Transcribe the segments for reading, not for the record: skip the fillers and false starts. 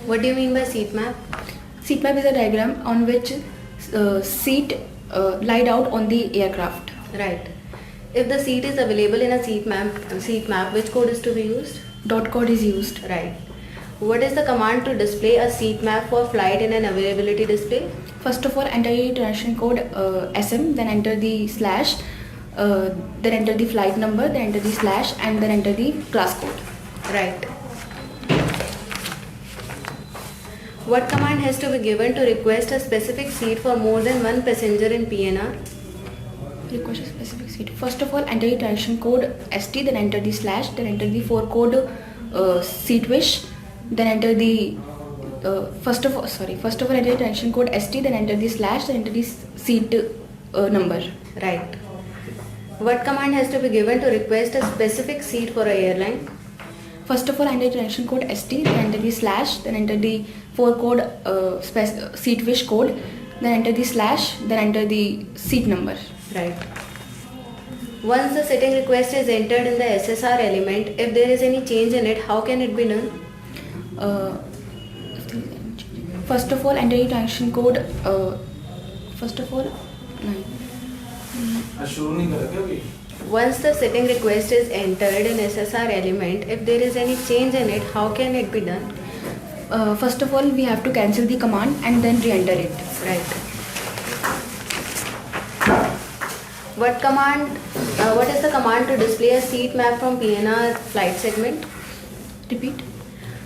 What do you mean by seat map? Seat map is a diagram on which seat laid out on the aircraft. Right. If the seat is available in a seat map, which code is to be used? Dot code is used. Right. What is the command to display a seat map for flight in an availability display? First of all, enter the transaction code SM, then enter the slash, then enter the flight number, then enter the slash, and then enter the class code. Right. What command has to be given to request a specific seat for more than one passenger in PNR? Request a specific seat. First of all, enter the transaction code ST, then enter the slash, then enter the 4 code seat wish, then enter the first of all enter the transaction code ST, then enter the slash, then enter the seat number. Right. What command has to be given to request a specific seat for a airline? First of all, enter the transaction code ST, then enter the slash, then enter the 4 code seat wish code, then enter the slash, then enter the seat number. Right. Once the setting request is entered in the SSR element, if there is any change in it, how can it be done? First of all, enter the transaction code. Once the setting request is entered in SSR element, if there is any change in it, how can it be done? First of all, we have to cancel the command and then re-enter it. Right. What is the command to display a seat map from PNR flight segment? Repeat.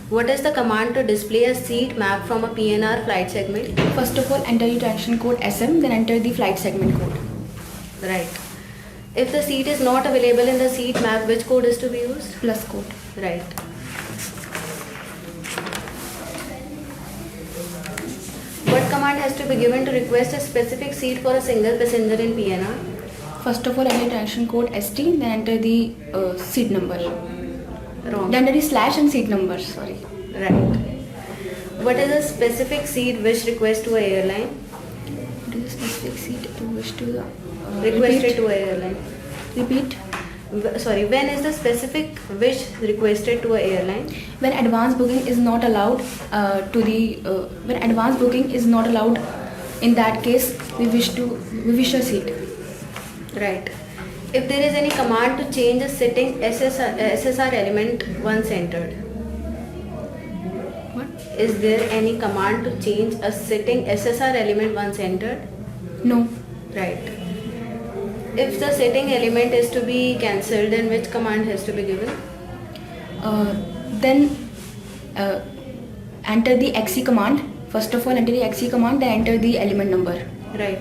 What is the command to display a seat map from a PNR flight segment? First of all, enter the transaction code SM, then enter the flight segment code. Right. If the seat is not available in the seat map, which code is to be used? Plus code. Right. What command has to be given to request a specific seat for a single passenger in PNR? First of all, enter the transaction code ST, then enter the seat number. Wrong. Then enter the slash and seat number. Sorry. Right. What is a specific seat wish request to a airline? What is a specific seat to wish to Requested to a airline. Repeat. When is the specific wish requested to a airline? When advance booking is not allowed when advance booking is not allowed, in that case we wish a seat. Right. If there is any command to change a setting SSR element once entered. What? Is there any command to change a setting SSR element once entered? No. Right. If the setting element is to be cancelled, then which command has to be given? Then enter the XE command. First of all, enter the XE command, then enter the element number. Right.